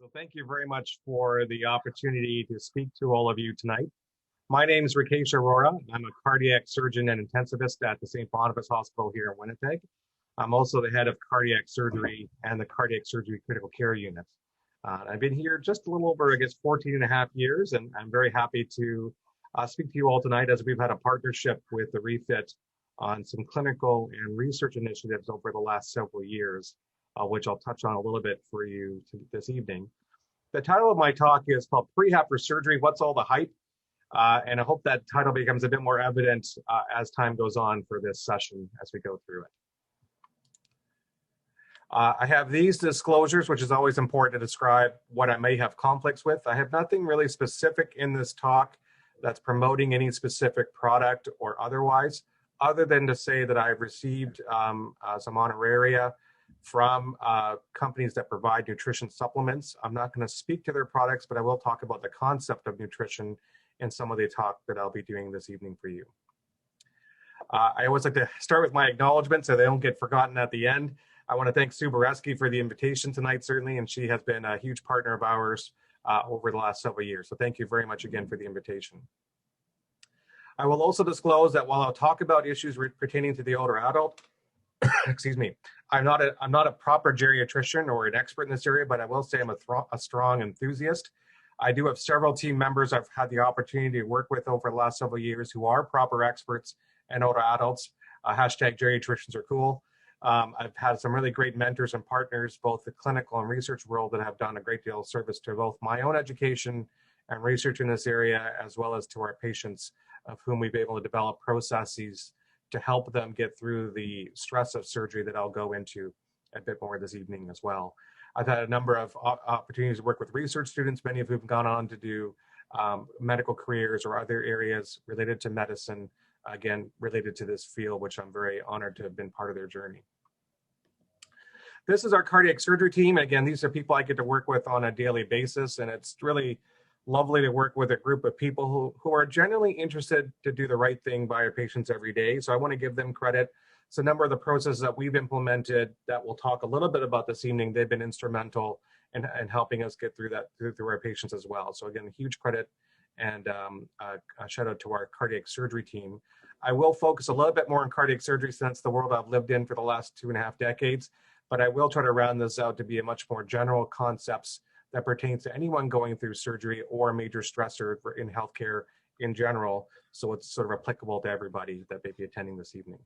So thank you very much for the opportunity to speak to all of you tonight. My name is Rakesh Arora. I'm a cardiac surgeon and intensivist at the St. Boniface Hospital here in Winnipeg. I'm also the head of cardiac surgery and the cardiac surgery critical care unit. I've been here just a little over, 14 and a half years, and I'm very happy to speak to you all tonight as we've had a partnership with the Reh-Fit on some clinical and research initiatives over the last several years, which I'll touch on a little bit for you this evening. The title of my talk is called Prehab for Surgery, What's All the Hype? And I hope that title becomes a bit more evident as time goes on for this session as we go through it. I have these disclosures, which is always important to describe what I may have conflicts with. I have nothing really specific in this talk that's promoting any specific product or otherwise, other than to say that I've received some honoraria from companies that provide nutrition supplements. I'm not going to speak to their products, but I will talk about the concept of nutrition in some of the talk that I'll be doing this evening for you. I always like to start with my acknowledgement so they don't get forgotten at the end. I want to thank Sue Boreski for the invitation tonight, certainly, and she has been a huge partner of ours over the last several years. So thank you very much again for the invitation. I will also disclose that while I'll talk about issues pertaining to the older adult, excuse me, I'm not a proper geriatrician or an expert in this area, but I will say I'm a strong enthusiast. I do have several team members I've had the opportunity to work with over the last several years who are proper experts in older adults. Hashtag geriatricians are cool. I've had some really great mentors and partners, both the clinical and research world, that have done a great deal of service to both my own education and research in this area, as well as to our patients, of whom we've been able to develop processes to help them get through the stress of surgery that I'll go into a bit more this evening as well. I've had a number of opportunities to work with research students, many of whom have gone on to do medical careers or other areas related to medicine, again, related to this field, which I'm very honored to have been part of their journey. This is our cardiac surgery team. Again, these are people I get to work with on a daily basis, and it's really lovely to work with a group of people who are genuinely interested to do the right thing by our patients every day. So I want to give them credit. So a number of the processes that we've implemented that we'll talk a little bit about this evening, they've been instrumental in helping us get through that through our patients as well. So again, huge credit and a shout out to our cardiac surgery team. I will focus a little bit more on cardiac surgery since the world I've lived in for the last 2.5 decades, but I will try to round this out to be a much more general concepts that pertains to anyone going through surgery or a major stressor in healthcare in general. So it's sort of applicable to everybody that may be attending this evening.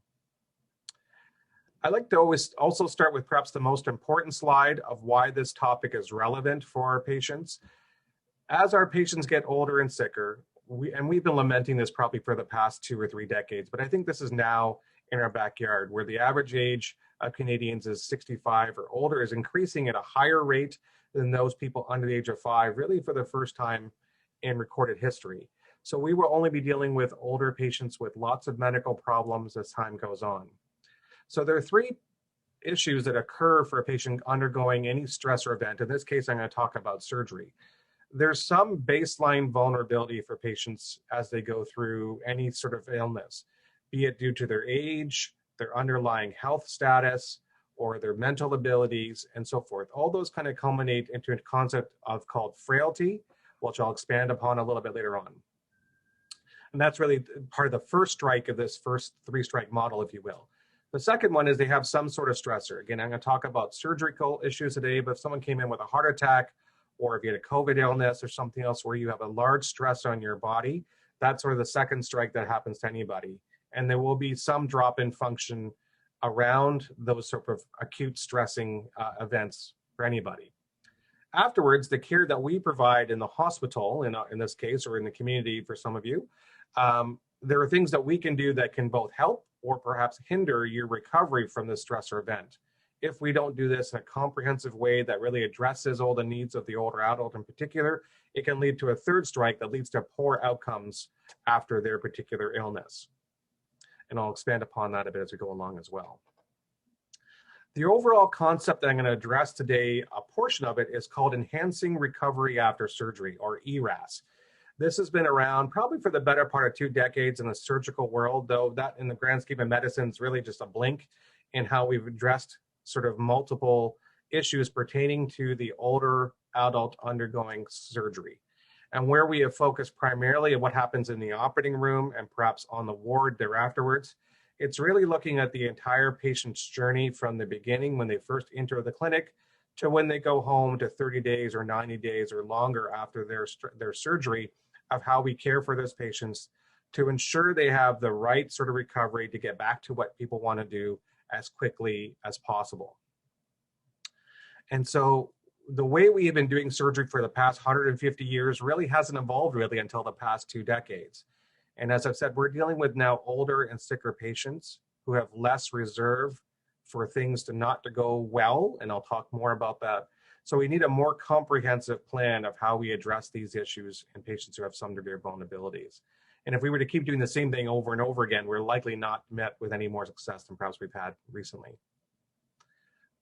I like to always also start with perhaps the most important slide of why this topic is relevant for our patients. As our patients get older and sicker, we've been lamenting this probably for the past 2 or 3 decades, but I think this is now in our backyard, where the average age of Canadians is 65 or older, is increasing at a higher rate than those people under the age of 5, really for the first time in recorded history. So we will only be dealing with older patients with lots of medical problems as time goes on. So there are 3 issues that occur for a patient undergoing any stress or event. In this case, I'm going to talk about surgery. There's some baseline vulnerability for patients as they go through any sort of illness, be it due to their age, their underlying health status, or their mental abilities, and so forth. All those kind of culminate into a concept called frailty, which I'll expand upon a little bit later on. And that's really part of the first strike of this first 3-strike model, if you will. The second one is they have some sort of stressor. Again, I'm going to talk about surgical issues today, but if someone came in with a heart attack, or if you had a COVID illness or something else where you have a large stress on your body, that's sort of the second strike that happens to anybody. And there will be some drop in function around those sort of acute stressing events for anybody. Afterwards, the care that we provide in the hospital, in this case, or in the community for some of you, there are things that we can do that can both help or perhaps hinder your recovery from this stressor event. If we don't do this in a comprehensive way that really addresses all the needs of the older adult in particular, it can lead to a 3rd strike that leads to poor outcomes after their particular illness. And I'll expand upon that a bit as we go along as well. The overall concept that I'm going to address today, a portion of it, is called Enhancing Recovery After Surgery, or ERAS. This has been around probably for the better part of 2 decades in the surgical world, though that in the grand scheme of medicine is really just a blink in how we've addressed sort of multiple issues pertaining to the older adult undergoing surgery. And where we have focused primarily on what happens in the operating room and perhaps on the ward thereafterwards, it's really looking at the entire patient's journey from the beginning when they first enter the clinic to when they go home, to 30 days or 90 days or longer after their surgery, of how we care for those patients to ensure they have the right sort of recovery to get back to what people want to do as quickly as possible. And so the way we have been doing surgery for the past 150 years really hasn't evolved really until the past 2 decades. And as I've said, we're dealing with now older and sicker patients who have less reserve for things not to go well, and I'll talk more about that. So we need a more comprehensive plan of how we address these issues in patients who have some degree of vulnerabilities. And if we were to keep doing the same thing over and over again, we're likely not met with any more success than perhaps we've had recently.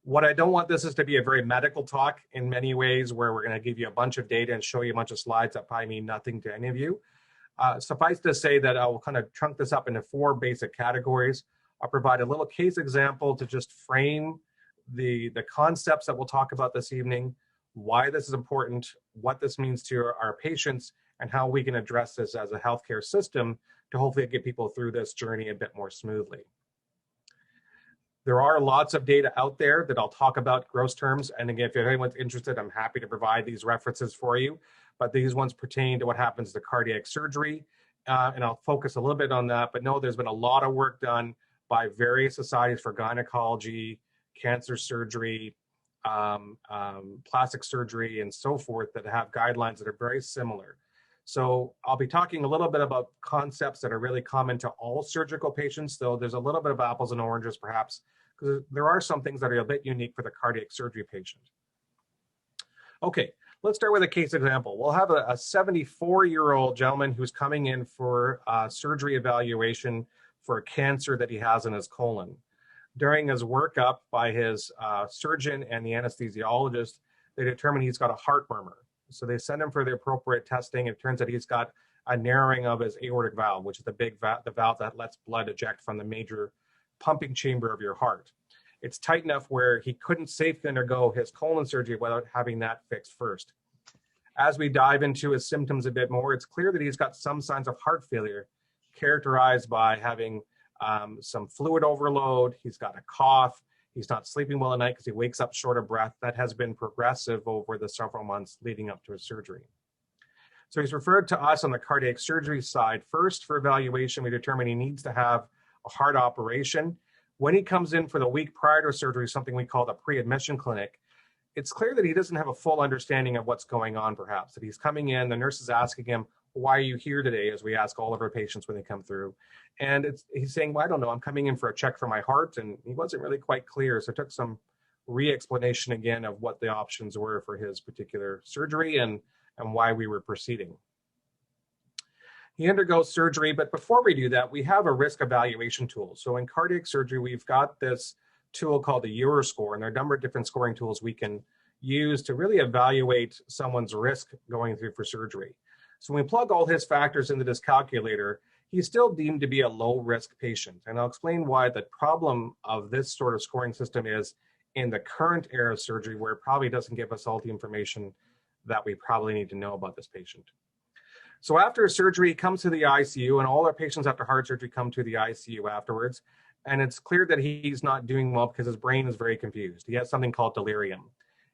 What I don't want this is to be a very medical talk in many ways, where we're going to give you a bunch of data and show you a bunch of slides that probably mean nothing to any of you. Suffice to say that I'll kind of chunk this up into 4 basic categories. I'll provide a little case example to just frame the concepts that we'll talk about this evening, why this is important, what this means to our patients, and how we can address this as a healthcare system to hopefully get people through this journey a bit more smoothly. There are lots of data out there that I'll talk about gross terms. And again, if anyone's interested, I'm happy to provide these references for you. But these ones pertain to what happens to cardiac surgery. And I'll focus a little bit on that. But no, there's been a lot of work done by various societies for gynecology, cancer surgery, plastic surgery, and so forth that have guidelines that are very similar. So I'll be talking a little bit about concepts that are really common to all surgical patients, though there's a little bit of apples and oranges perhaps, because there are some things that are a bit unique for the cardiac surgery patient. Okay, let's start with a case example. We'll have a 74-year-old gentleman who's coming in for surgery evaluation for a cancer that he has in his colon. During his workup by his surgeon and the anesthesiologist, they determine he's got a heart murmur. So they send him for the appropriate testing. It turns out he's got a narrowing of his aortic valve, which is the valve that lets blood eject from the major pumping chamber of your heart. It's tight enough where he couldn't safely undergo his colon surgery without having that fixed first. As we dive into his symptoms a bit more, it's clear that he's got some signs of heart failure, characterized by having some fluid overload. He's got a cough. He's not sleeping well at night because he wakes up short of breath. That has been progressive over the several months leading up to his surgery. So he's referred to us on the cardiac surgery side first for evaluation. We determine he needs to have a heart operation. When he comes in for the week prior to surgery, something we call the pre-admission clinic, it's clear that he doesn't have a full understanding of what's going on, perhaps. That he's coming in, the nurse is asking him, why are you here today, as we ask all of our patients when they come through. And he's saying, well, I don't know, I'm coming in for a check for my heart, and he wasn't really quite clear. So it took some re-explanation again of what the options were for his particular surgery and why we were proceeding. He undergoes surgery, but before we do that, we have a risk evaluation tool. So in cardiac surgery, we've got this tool called the Euroscore, and there are a number of different scoring tools we can use to really evaluate someone's risk going through for surgery. So when we plug all his factors into this calculator, he's still deemed to be a low-risk patient. And I'll explain why the problem of this sort of scoring system is in the current era of surgery, where it probably doesn't give us all the information that we probably need to know about this patient. So after surgery, he comes to the ICU, and all our patients after heart surgery come to the ICU afterwards. And it's clear that he's not doing well because his brain is very confused. He has something called delirium.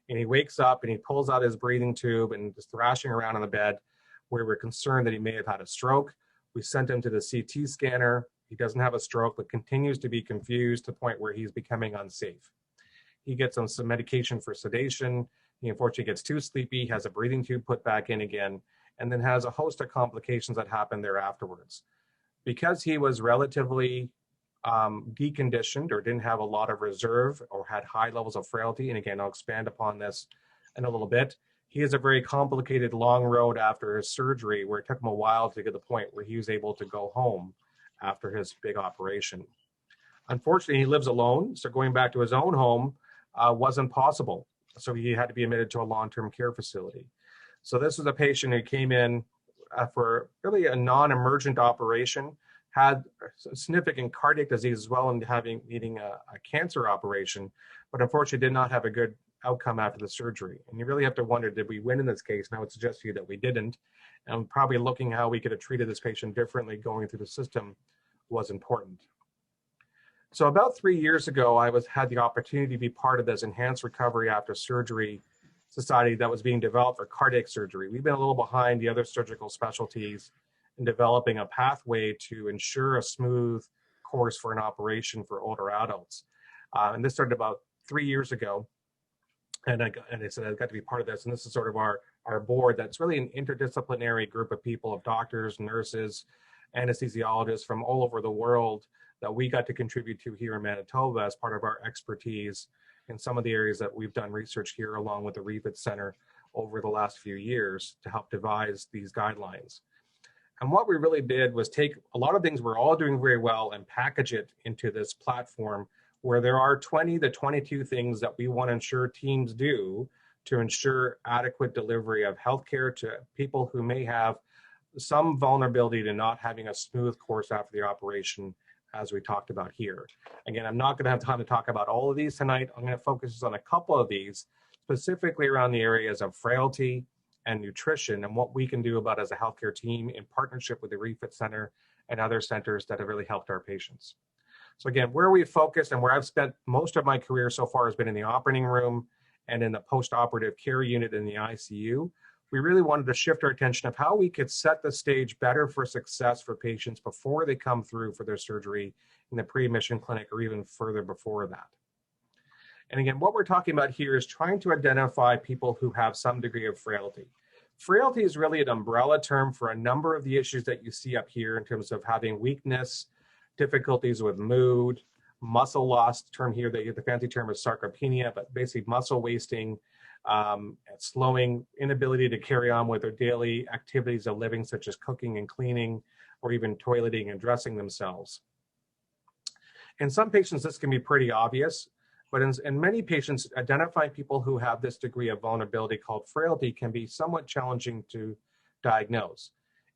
And he wakes up and he pulls out his breathing tube and is thrashing around on the bed, where we're concerned that he may have had a stroke. We sent him to the CT scanner. He doesn't have a stroke, but continues to be confused to the point where he's becoming unsafe. He gets on some medication for sedation. He unfortunately gets too sleepy, has a breathing tube put back in again, and then has a host of complications that happen there afterwards. Because he was relatively deconditioned or didn't have a lot of reserve or had high levels of frailty, and again, I'll expand upon this in a little bit, he has a very complicated long road after his surgery where it took him a while to get to the point where he was able to go home after his big operation. Unfortunately, he lives alone, so going back to his own home wasn't possible. So he had to be admitted to a long-term care facility. So this was a patient who came in for really a non-emergent operation, had significant cardiac disease as well, and needing a cancer operation, but unfortunately did not have a good outcome after the surgery. And you really have to wonder, did we win in this case? And I would suggest to you that we didn't. And probably looking how we could have treated this patient differently going through the system was important. So about 3 years ago, I had the opportunity to be part of this Enhanced Recovery After Surgery Society that was being developed for cardiac surgery. We've been a little behind the other surgical specialties in developing a pathway to ensure a smooth course for an operation for older adults. And this started about 3 years ago. And I said I got to be part of this. And this is sort of our board that's really an interdisciplinary group of people, of doctors, nurses, anesthesiologists from all over the world that we got to contribute to here in Manitoba as part of our expertise in some of the areas that we've done research here along with the Reh-Fit Center over the last few years to help devise these guidelines. And what we really did was take a lot of things we're all doing very well and package it into this platform where there are 20 to 22 things that we want to ensure teams do to ensure adequate delivery of healthcare to people who may have some vulnerability to not having a smooth course after the operation, as we talked about here. Again, I'm not going to have time to talk about all of these tonight. I'm going to focus on a couple of these, specifically around the areas of frailty and nutrition and what we can do about as a healthcare team in partnership with the Reh-Fit Center and other centers that have really helped our patients. So again, where we focused and where I've spent most of my career so far has been in the operating room and in the post-operative care unit in the ICU. We really wanted to shift our attention of how we could set the stage better for success for patients before they come through for their surgery in the pre-admission clinic or even further before that. And again, what we're talking about here is trying to identify people who have some degree of frailty. Frailty is really an umbrella term for a number of the issues that you see up here in terms of having weakness, difficulties with mood, muscle loss. Term here, the fancy term is sarcopenia, but basically muscle wasting, slowing, inability to carry on with their daily activities of living, such as cooking and cleaning, or even toileting and dressing themselves. In some patients, this can be pretty obvious, but in many patients, identifying people who have this degree of vulnerability called frailty can be somewhat challenging to diagnose.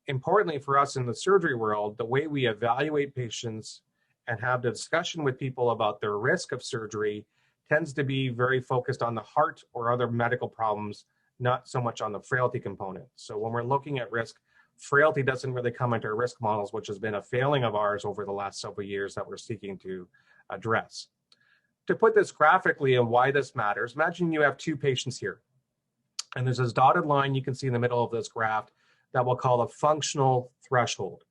Importantly for us in the surgery world, the way we evaluate patients and have the discussion with people about their risk of surgery tends to be very focused on the heart or other medical problems, not so much on the frailty component. So when we're looking at risk, frailty doesn't really come into our risk models, which has been a failing of ours over the last several years that we're seeking to address. To put this graphically and why this matters, imagine you have two patients here. And there's this dotted line you can see in the middle of this graph that we'll call a functional threshold.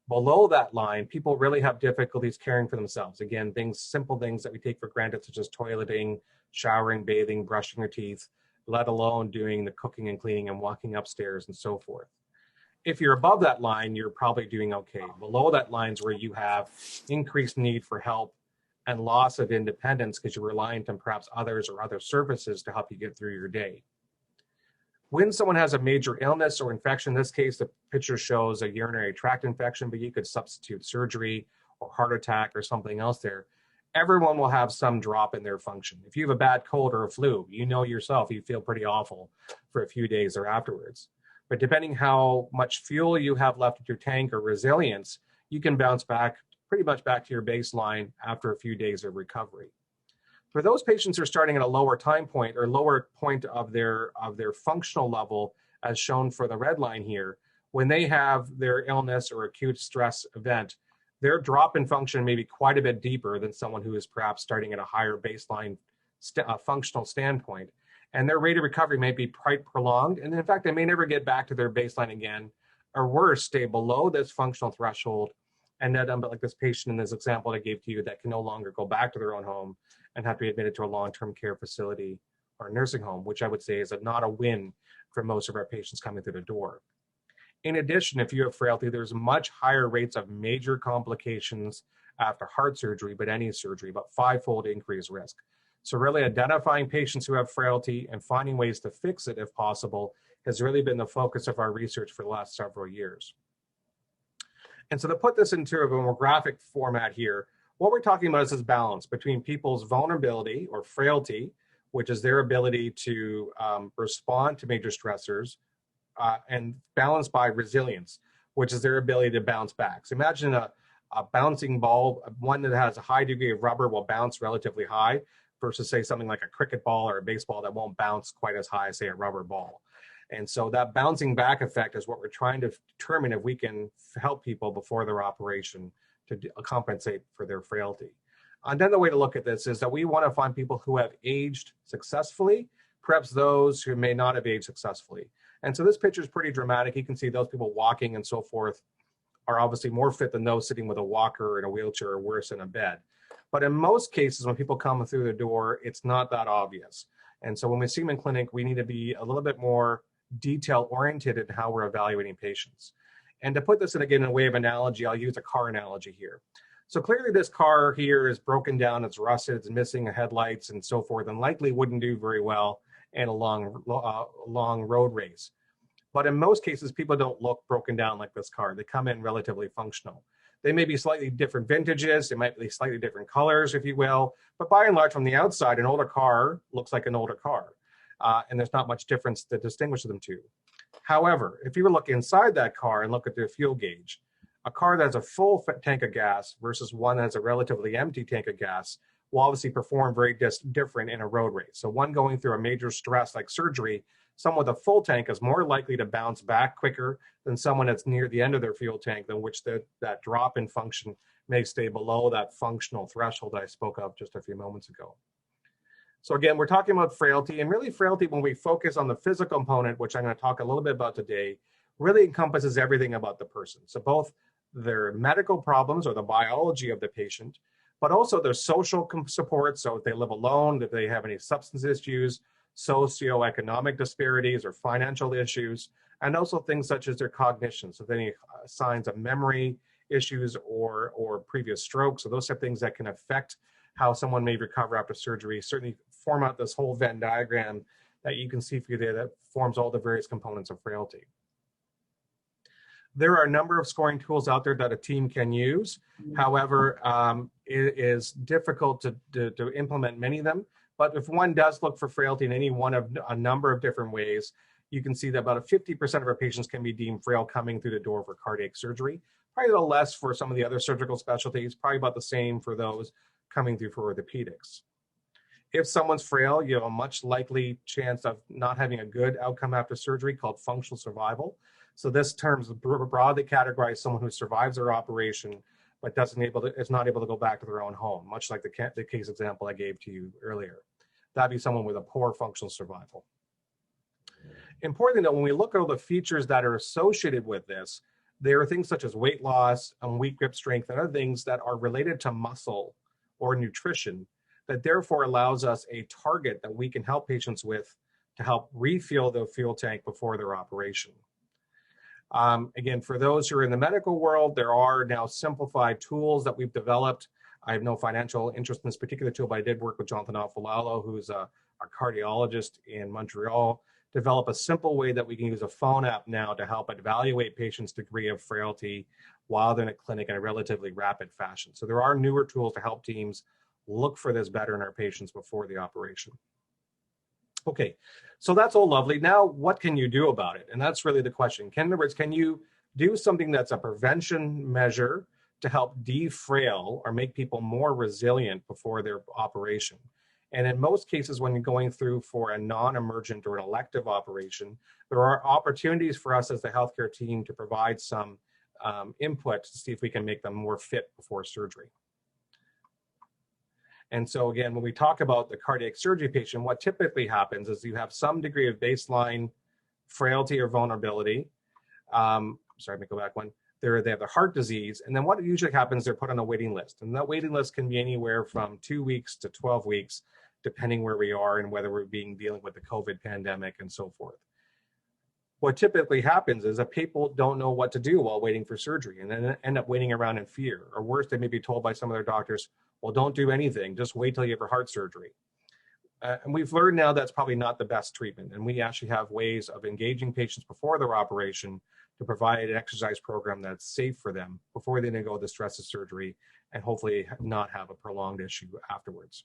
Below that line, people really have difficulties caring for themselves. Again, simple things that we take for granted, such as toileting, showering, bathing, brushing your teeth, let alone doing the cooking and cleaning and walking upstairs and so forth. If you're above that line, you're probably doing okay. Below that line is where you have increased need for help and loss of independence because you're reliant on perhaps others or other services to help you get through your day. When someone has a major illness or infection, in this case, the picture shows a urinary tract infection, but you could substitute surgery or heart attack or something else there. Everyone will have some drop in their function. If you have a bad cold or a flu, you know yourself, you feel pretty awful for a few days or afterwards. But depending how much fuel you have left in your tank or resilience, you can bounce back pretty much back to your baseline after a few days of recovery. For those patients who are starting at a lower time point or lower point of their functional level, as shown for the red line here, when they have their illness or acute stress event, their drop in function may be quite a bit deeper than someone who is perhaps starting at a higher baseline functional standpoint. And their rate of recovery may be quite prolonged. And in fact, they may never get back to their baseline again, or worse, stay below this functional threshold and end up like this patient in this example I gave to you that can no longer go back to their own home and have to be admitted to a long-term care facility or a nursing home, which I would say is not a win for most of our patients coming through the door. In addition, if you have frailty, there's much higher rates of major complications after heart surgery, but any surgery, about 5-fold increased risk. So really identifying patients who have frailty and finding ways to fix it if possible has really been the focus of our research for the last several years. And so to put this into a more graphic format here, what we're talking about is this balance between people's vulnerability or frailty, which is their ability to respond to major stressors, and balanced by resilience, which is their ability to bounce back. So imagine a bouncing ball, one that has a high degree of rubber will bounce relatively high, versus say something like a cricket ball or a baseball that won't bounce quite as high as say a rubber ball. And so that bouncing back effect is what we're trying to determine if we can help people before their operation to compensate for their frailty. And then the way to look at this is that we want to find people who have aged successfully, perhaps those who may not have aged successfully. And so this picture is pretty dramatic. You can see those people walking and so forth are obviously more fit than those sitting with a walker or in a wheelchair or worse in a bed. But in most cases, when people come through the door, it's not that obvious. And so when we see them in clinic, we need to be a little bit more detail oriented in how we're evaluating patients. And to put this in again in a way of analogy, I'll use a car analogy here. So clearly this car here is broken down, it's rusted, it's missing headlights and so forth, and likely wouldn't do very well in a long road race. But in most cases, people don't look broken down like this car. They come in relatively functional. They may be slightly different vintages, they might be slightly different colors, if you will, but by and large from the outside, an older car looks like an older car. And there's not much difference to distinguish them two. However, if you were to look inside that car and look at their fuel gauge, a car that has a full tank of gas versus one that has a relatively empty tank of gas will obviously perform very different in a road race. So one going through a major stress like surgery, someone with a full tank is more likely to bounce back quicker than someone that's near the end of their fuel tank, than which that drop in function may stay below that functional threshold I spoke of just a few moments ago. So again, we're talking about frailty, and really frailty, when we focus on the physical component, which I'm going to talk a little bit about today, really encompasses everything about the person. So both their medical problems or the biology of the patient, but also their social support. So if they live alone, if they have any substance issues, socioeconomic disparities or financial issues, and also things such as their cognition. So if any signs of memory issues or previous strokes, so those are things that can affect how someone may recover after surgery, certainly form out this whole Venn diagram that you can see for you there that forms all the various components of frailty. There are a number of scoring tools out there that a team can use. However, it is difficult to implement many of them. But if one does look for frailty in any one of a number of different ways, you can see that about 50% of our patients can be deemed frail coming through the door for cardiac surgery. Probably a little less for some of the other surgical specialties, probably about the same for those coming through for orthopedics. If someone's frail, you have a much likely chance of not having a good outcome after surgery called functional survival. So this term is broadly categorized someone who survives their operation but is not able to go back to their own home, much like the case example I gave to you earlier. That'd be someone with a poor functional survival. Importantly though, when we look at all the features that are associated with this, there are things such as weight loss and weak grip strength and other things that are related to muscle or nutrition that therefore allows us a target that we can help patients with to help refuel the fuel tank before their operation. Again, for those who are in the medical world, there are now simplified tools that we've developed. I have no financial interest in this particular tool, but I did work with Jonathan Affolalo, who's a cardiologist in Montreal, develop a simple way that we can use a phone app now to help evaluate patients' degree of frailty while they're in a clinic in a relatively rapid fashion. So there are newer tools to help teams look for this better in our patients before the operation. Okay, so that's all lovely. Now, what can you do about it? And that's really the question. In other words, can you do something that's a prevention measure to help defrail or make people more resilient before their operation? And in most cases, when you're going through for a non-emergent or an elective operation, there are opportunities for us as the healthcare team to provide some input to see if we can make them more fit before surgery. And so again, when we talk about the cardiac surgery patient, what typically happens is you have some degree of baseline frailty or vulnerability. Sorry, let me go back one. They have the heart disease, and then what usually happens, they're put on a waiting list. And that waiting list can be anywhere from 2 weeks to 12 weeks, depending where we are and whether we're dealing with the COVID pandemic and so forth. What typically happens is that people don't know what to do while waiting for surgery and then end up waiting around in fear. Or worse, they may be told by some of their doctors, well, don't do anything, just wait till you have your heart surgery. And we've learned now that's probably not the best treatment. And we actually have ways of engaging patients before their operation to provide an exercise program that's safe for them before they undergo the stress of surgery and hopefully not have a prolonged issue afterwards.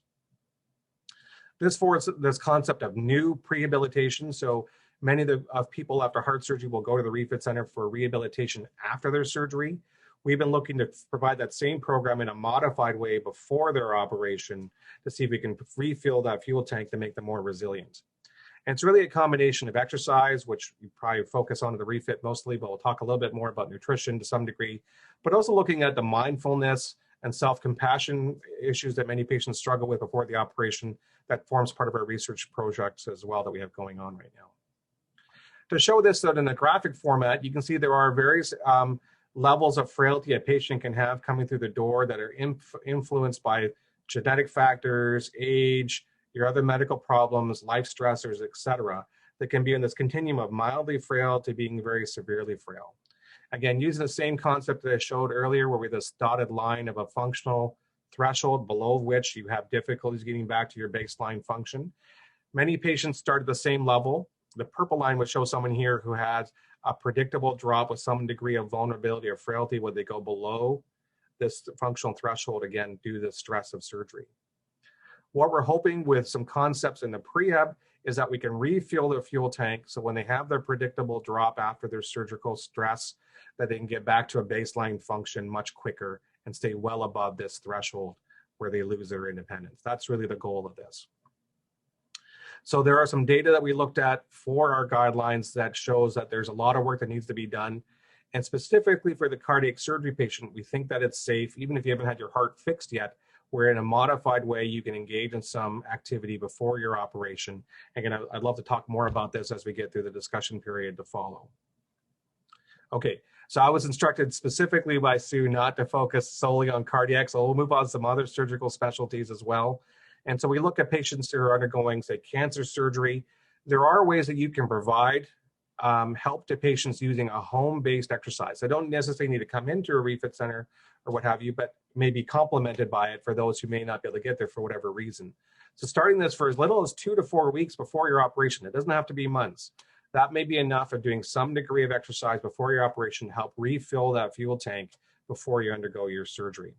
This concept of new prehabilitation. So many of people after heart surgery will go to the Reh-Fit Center for rehabilitation after their surgery. We've been looking to provide that same program in a modified way before their operation to see if we can refill that fuel tank to make them more resilient. And it's really a combination of exercise, which you probably focus on in the Reh-Fit mostly, but we'll talk a little bit more about nutrition to some degree, but also looking at the mindfulness and self-compassion issues that many patients struggle with before the operation. That forms part of our research projects as well that we have going on right now. To show this though, in a graphic format, you can see there are various levels of frailty a patient can have coming through the door that are influenced by genetic factors, age, your other medical problems, life stressors, etc., that can be in this continuum of mildly frail to being very severely frail. Again, using the same concept that I showed earlier, where we have this dotted line of a functional threshold below which you have difficulties getting back to your baseline function. Many patients start at the same level. The purple line would show someone here who has a predictable drop with some degree of vulnerability or frailty when they go below this functional threshold, again, due to the stress of surgery. What we're hoping with some concepts in the prehab is that we can refuel their fuel tank so when they have their predictable drop after their surgical stress, that they can get back to a baseline function much quicker and stay well above this threshold where they lose their independence. That's really the goal of this. So there are some data that we looked at for our guidelines that shows that there's a lot of work that needs to be done. And specifically for the cardiac surgery patient, we think that it's safe, even if you haven't had your heart fixed yet, where in a modified way you can engage in some activity before your operation. Again, I'd love to talk more about this as we get through the discussion period to follow. Okay, so I was instructed specifically by Sue not to focus solely on cardiac, so we'll move on to some other surgical specialties as well. And so we look at patients who are undergoing, say, cancer surgery. There are ways that you can provide help to patients using a home-based exercise. They don't necessarily need to come into a Reh-Fit center or what have you, but may be complemented by it for those who may not be able to get there for whatever reason. So starting this for as little as 2 to 4 weeks before your operation, it doesn't have to be months. That may be enough of doing some degree of exercise before your operation to help refill that fuel tank before you undergo your surgery.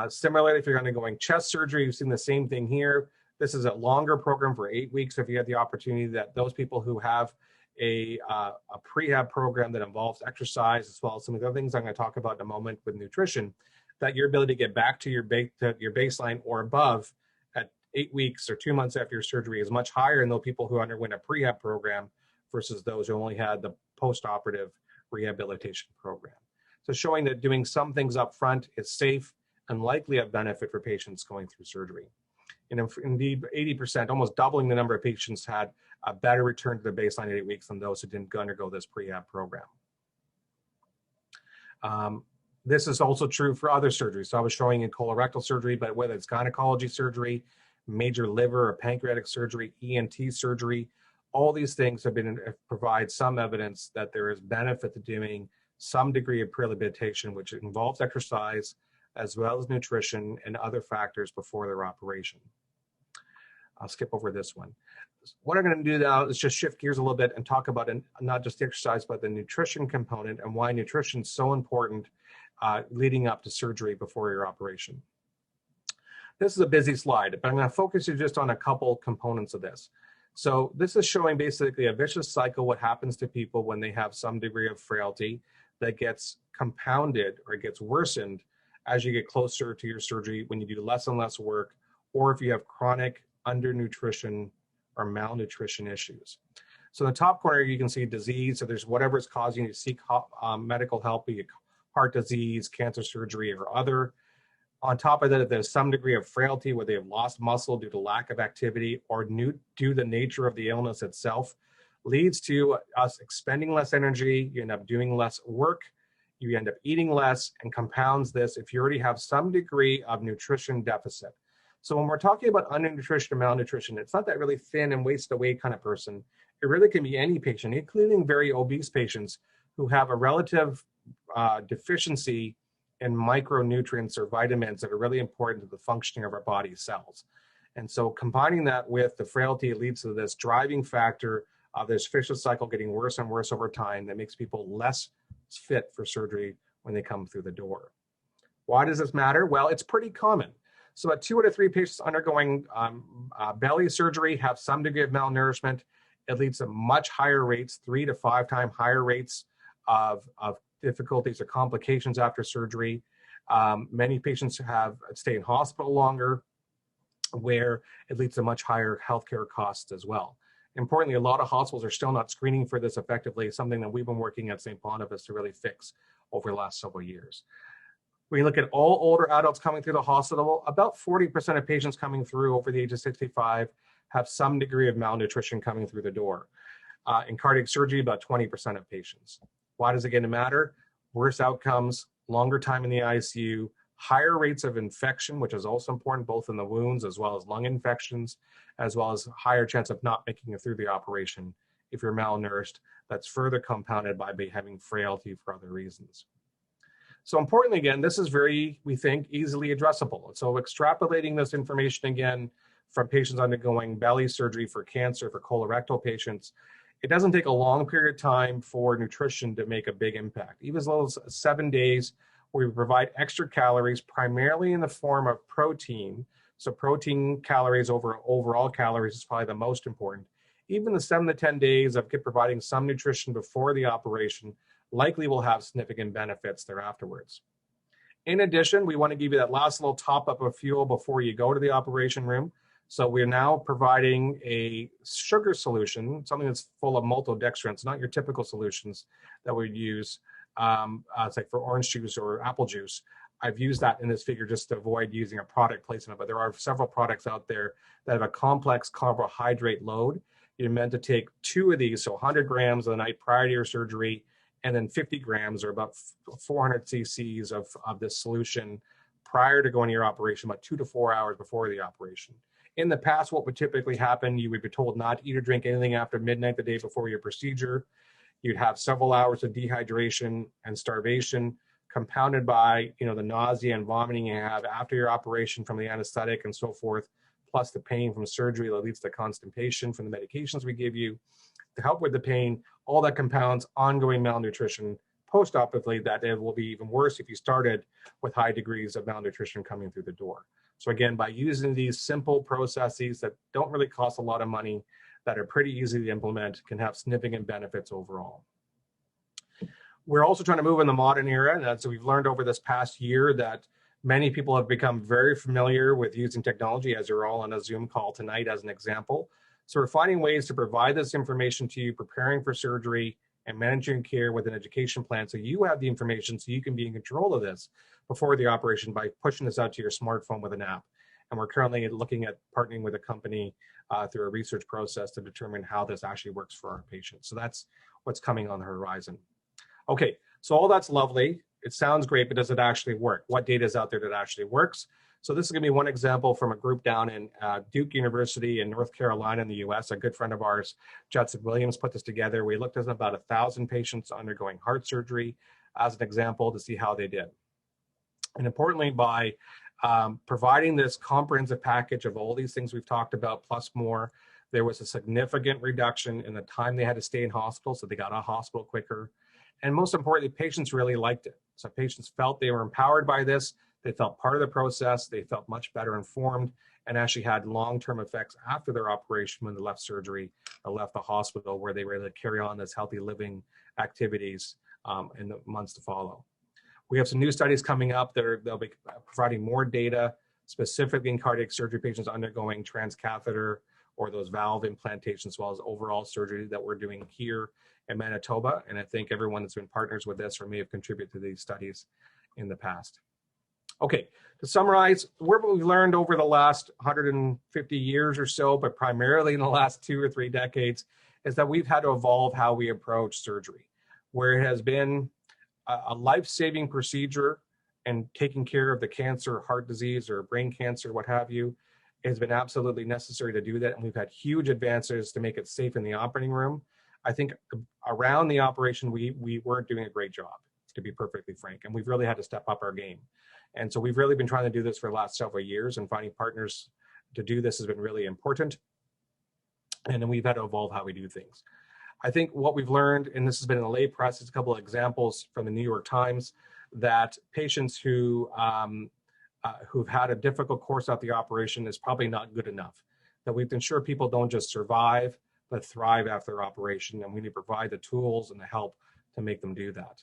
Similarly, if you're undergoing chest surgery, you've seen the same thing here. This is a longer program for 8 weeks. If you have the opportunity, that those people who have a prehab program that involves exercise, as well as some of the other things I'm going to talk about in a moment with nutrition, that your ability to get back to your baseline or above at 8 weeks or 2 months after your surgery is much higher in those people who underwent a prehab program versus those who only had the post-operative rehabilitation program. So showing that doing some things up front is safe and likely a benefit for patients going through surgery. And indeed, 80%, almost doubling the number of patients, had a better return to their baseline at 8 weeks than those who didn't undergo this prehab program. This is also true for other surgeries. So I was showing in colorectal surgery, but whether it's gynecology surgery, major liver or pancreatic surgery, ENT surgery, all these things have provide some evidence that there is benefit to doing some degree of prehabilitation, which involves exercise, as well as nutrition and other factors before their operation. I'll skip over this one. What I'm going to do now is just shift gears a little bit and talk about not just the exercise, but the nutrition component and why nutrition is so important leading up to surgery before your operation. This is a busy slide, but I'm going to focus you just on a couple components of this. So this is showing basically a vicious cycle, what happens to people when they have some degree of frailty that gets compounded or gets worsened as you get closer to your surgery, when you do less and less work, or if you have chronic undernutrition or malnutrition issues. So in the top corner, you can see disease. So there's whatever is causing you to seek medical help, be it heart disease, cancer surgery, or other. On top of that, if there's some degree of frailty where they have lost muscle due to lack of activity or due to the nature of the illness itself, leads to us expending less energy, you end up doing less work, you end up eating less, and compounds this if you already have some degree of nutrition deficit. So when we're talking about undernutrition or malnutrition, it's not that really thin and waste away kind of person. It really can be any patient, including very obese patients who have a relative deficiency in micronutrients or vitamins that are really important to the functioning of our body cells. And so combining that with the frailty leads to this driving factor of this vicious cycle getting worse and worse over time that makes people less fit for surgery when they come through the door. Why does this matter? Well, it's pretty common. So about 2 out of 3 patients undergoing belly surgery have some degree of malnourishment. It leads to much higher rates, 3 to 5 times higher rates of difficulties or complications after surgery. Many patients have stay in hospital longer, where it leads to much higher healthcare costs as well. Importantly, a lot of hospitals are still not screening for this effectively, something that we've been working at St. Boniface to really fix over the last several years. When you look at all older adults coming through the hospital, about 40% of patients coming through over the age of 65 have some degree of malnutrition coming through the door. In cardiac surgery, about 20% of patients. Why does it get to matter? Worse outcomes, longer time in the ICU, higher rates of infection, which is also important, both in the wounds as well as lung infections, as well as higher chance of not making it through the operation if you're malnourished. That's further compounded by having frailty for other reasons. So importantly, again, this is very, we think, easily addressable. So extrapolating this information again from patients undergoing belly surgery for cancer, for colorectal patients, it doesn't take a long period of time for nutrition to make a big impact. Even as little as 7 days, where we provide extra calories, primarily in the form of protein. So protein calories over overall calories is probably the most important. Even the 7 to 10 days of providing some nutrition before the operation likely will have significant benefits there afterwards. In addition, we want to give you that last little top up of fuel before you go to the operation room. So we're now providing a sugar solution, something that's full of maltodextrins, not your typical solutions that we'd use, it's like for orange juice or apple juice. I've used that in this figure just to avoid using a product placement, but there are several products out there that have a complex carbohydrate load. You're meant to take 2 of these, so 100 grams the night prior to your surgery, and then 50 grams or about 400 cc's of this solution prior to going to your operation, about 2 to 4 hours before the operation. In the past, what would typically happen, you would be told not to eat or drink anything after midnight the day before your procedure. You'd have several hours of dehydration and starvation, compounded by the nausea and vomiting you have after your operation from the anesthetic and so forth, plus the pain from surgery that leads to constipation from the medications we give you. To help with the pain, all that compounds ongoing malnutrition post-operatively, that it will be even worse if you started with high degrees of malnutrition coming through the door. So again, by using these simple processes that don't really cost a lot of money, that are pretty easy to implement, can have significant benefits overall. We're also trying to move in the modern era, and so we've learned over this past year that many people have become very familiar with using technology, as you're all on a Zoom call tonight as an example. So we're finding ways to provide this information to you, preparing for surgery and managing care with an education plan, so you have the information so you can be in control of this before the operation by pushing this out to your smartphone with an app. And we're currently looking at partnering with a company through a research process to determine how this actually works for our patients. So that's what's coming on the horizon. Okay, so all that's lovely. It sounds great, but does it actually work? What data is out there that actually works? So this is going to be one example from a group down in Duke University in North Carolina in the US. A good friend of ours, Judson Williams, put this together. We looked at about 1,000 patients undergoing heart surgery as an example to see how they did. And importantly, by providing this comprehensive package of all these things we've talked about, plus more, there was a significant reduction in the time they had to stay in hospital, so they got out of hospital quicker. And most importantly, patients really liked it. So patients felt they were empowered by this. They felt part of the process. They felt much better informed and actually had long-term effects after their operation when they left surgery or left the hospital, where they were able to carry on this healthy living activities in the months to follow. We have some new studies coming up that they'll be providing more data, specifically in cardiac surgery patients undergoing transcatheter or those valve implantations, as well as overall surgery that we're doing here in Manitoba. And I think everyone that's been partners with this or may have contributed to these studies in the past. Okay, to summarize, what we've learned over the last 150 years or so, but primarily in the last 2 or 3 decades, is that we've had to evolve how we approach surgery, where it has been a life-saving procedure and taking care of the cancer, heart disease, or brain cancer, what have you. It has been absolutely necessary to do that, and we've had huge advances to make it safe in the operating room. I think around the operation, we weren't doing a great job, to be perfectly frank, and we've really had to step up our game. And so we've really been trying to do this for the last several years, and finding partners to do this has been really important. And then we've had to evolve how we do things. I think what we've learned, and this has been in the lay press, is a couple of examples from the New York Times, that patients who've had a difficult course out the operation is probably not good enough. That we've ensured people don't just survive, but thrive after operation, and we need to provide the tools and the help to make them do that.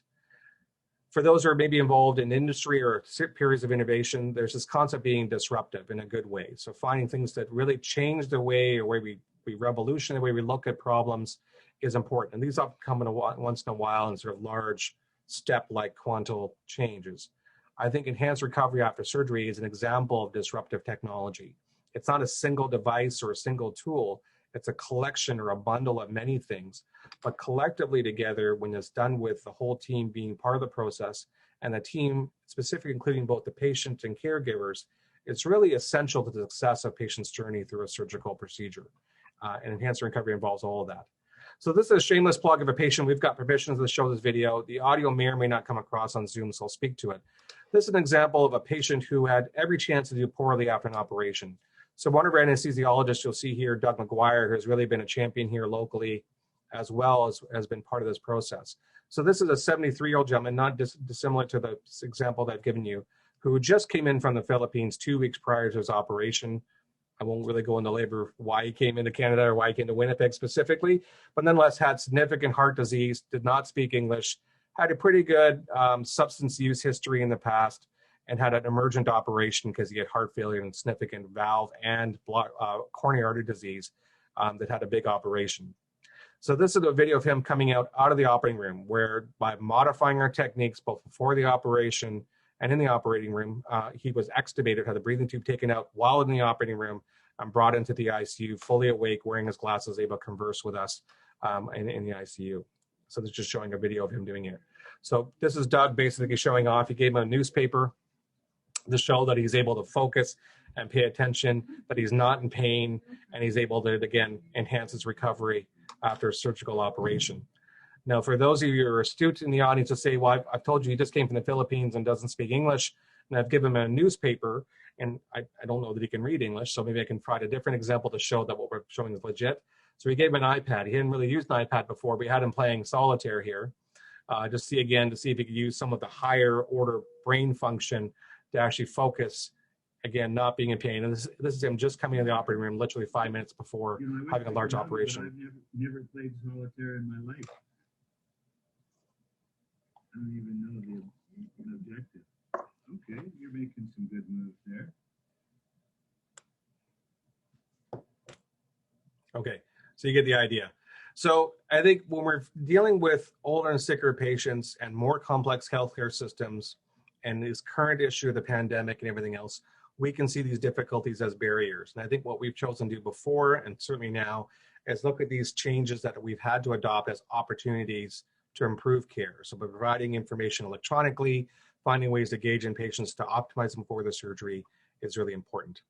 For those who are maybe involved in industry or periods of innovation, there's this concept being disruptive in a good way. So finding things that really change the way we revolution the way we look at problems is important. And these often come once in a while in sort of large step-like quantum changes. I think enhanced recovery after surgery is an example of disruptive technology. It's not a single device or a single tool. It's a collection or a bundle of many things, but collectively together, when it's done with the whole team being part of the process and the team specifically including both the patient and caregivers, it's really essential to the success of patient's journey through a surgical procedure. And enhanced recovery involves all of that. So this is a shameless plug of a patient. We've got permissions to show this video. The audio may or may not come across on Zoom, so I'll speak to it. This is an example of a patient who had every chance to do poorly after an operation. So one of our anesthesiologists you'll see here, Doug McGuire, who has really been a champion here locally, as well as has been part of this process. So this is a 73-year-old gentleman, not dissimilar to the example that I've given you, who just came in from the Philippines 2 weeks prior to his operation. I won't really go into labor why he came into Canada or why he came to Winnipeg specifically, but nonetheless had significant heart disease, did not speak English, had a pretty good substance use history in the past, and had an emergent operation because he had heart failure and significant valve and coronary artery disease that had a big operation. So this is a video of him coming out of the operating room, where by modifying our techniques both before the operation and in the operating room, he was extubated, had the breathing tube taken out while in the operating room, and brought into the ICU, fully awake, wearing his glasses, able to converse with us in the ICU. So this is just showing a video of him doing it. So this is Doug basically showing off. He gave him a newspaper to show that he's able to focus and pay attention, that he's not in pain, and he's able to, again, enhance his recovery after a surgical operation. Now, for those of you who are astute in the audience to say, well, I've told you he just came from the Philippines and doesn't speak English, and I've given him a newspaper, and I don't know that he can read English, so maybe I can provide a different example to show that what we're showing is legit. So we gave him an iPad. He hadn't really used an iPad before. We had him playing solitaire here, to see if he could use some of the higher order brain function to actually focus, again, not being in pain. And this is him just coming in the operating room literally 5 minutes before having a large operation. I've never played solitaire in my life. I don't even know the objective. Okay, you're making some good moves there. Okay, so you get the idea. So I think when we're dealing with older and sicker patients and more complex healthcare systems and this current issue of the pandemic and everything else, we can see these difficulties as barriers. And I think what we've chosen to do before, and certainly now, is look at these changes that we've had to adopt as opportunities to improve care. So by providing information electronically, finding ways to gauge in patients to optimize them for the surgery is really important.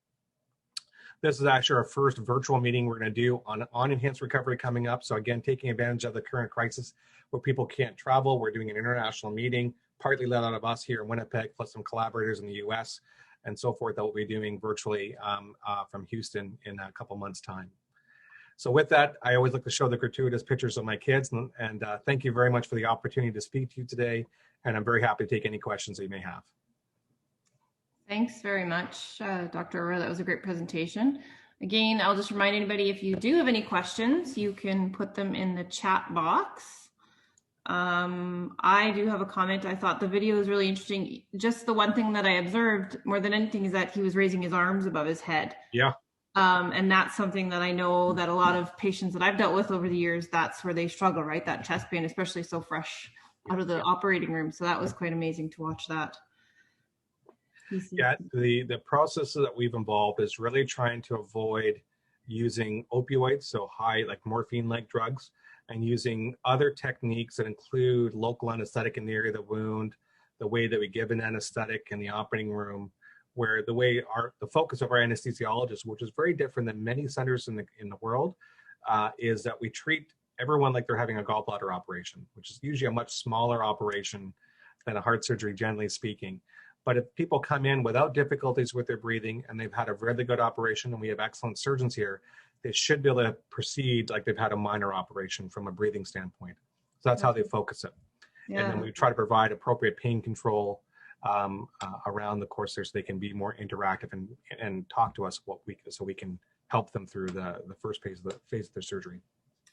This is actually our first virtual meeting we're going to do on enhanced recovery coming up. So again, taking advantage of the current crisis where people can't travel, we're doing an international meeting, partly led out of us here in Winnipeg, plus some collaborators in the US and so forth that we'll be doing virtually from Houston in a couple months' time. So with that, I always like to show the gratuitous pictures of my kids, and thank you very much for the opportunity to speak to you today, and I'm very happy to take any questions that you may have. Thanks very much, Dr. Arora. That was a great presentation. Again, I'll just remind anybody, if you do have any questions, you can put them in the chat box. I do have a comment. I thought the video was really interesting. Just the one thing that I observed more than anything is that he was raising his arms above his head. Yeah. And that's something that I know that a lot of patients that I've dealt with over the years, that's where they struggle, right? That chest pain, especially so fresh out of the operating room. So that was quite amazing to watch that. Yeah, the process that we've involved is really trying to avoid using opioids, so high, like morphine-like drugs, and using other techniques that include local anesthetic in the area of the wound, the way that we give an anesthetic in the operating room, where the focus of our anesthesiologists, which is very different than many centers in the world, is that we treat everyone like they're having a gallbladder operation, which is usually a much smaller operation than a heart surgery, generally speaking. But if people come in without difficulties with their breathing and they've had a really good operation, and we have excellent surgeons here, they should be able to proceed like they've had a minor operation from a breathing standpoint. So that's how they focus it. Yeah. And then we try to provide appropriate pain control around the course there, so they can be more interactive and talk to us so we can help them through the first phase of their surgery.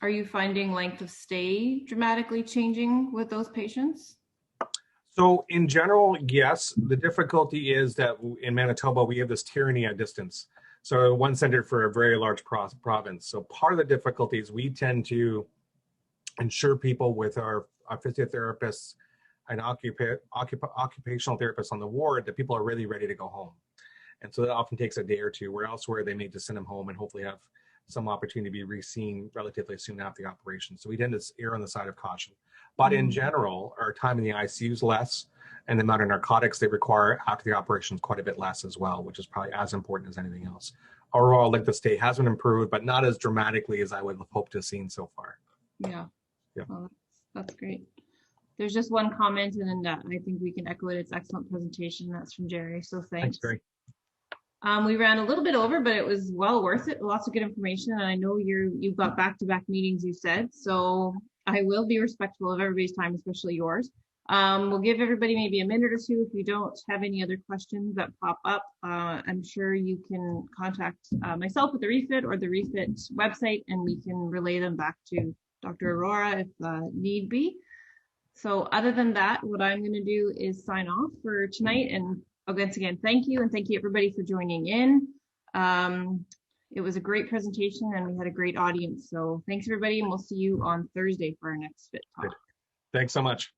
Are you finding length of stay dramatically changing with those patients? So in general, yes. The difficulty is that in Manitoba, we have this tyranny at distance. So one center for a very large province. So part of the difficulty is we tend to ensure people with our physiotherapists and occupational therapists on the ward that people are really ready to go home. And so that often takes a day or two, where elsewhere they may just send them home and hopefully have some opportunity to be re-seen relatively soon after the operation. So we tend to err on the side of caution. But in general, our time in the ICU is less, and the amount of narcotics they require after the operation is quite a bit less as well, which is probably as important as anything else. Overall length of stay has been improved, but not as dramatically as I would have hoped to have seen so far. Yeah. Yeah. Well, that's great. There's just one comment, and then I think we can echo it. It's excellent presentation. That's from Jerry. So thanks. Jerry. We ran a little bit over, but it was well worth it. Lots of good information. And I know you've got back-to-back meetings, you said. So I will be respectful of everybody's time, especially yours. We'll give everybody maybe a minute or two. If you don't have any other questions that pop up, I'm sure you can contact myself with the Reh-Fit or the Reh-Fit website, and we can relay them back to Dr. Arora if need be. So other than that, what I'm going to do is sign off for tonight. And once again, thank you. And thank you everybody for joining in. It was a great presentation and we had a great audience. So thanks everybody. And we'll see you on Thursday for our next Fit Talk. Thanks so much.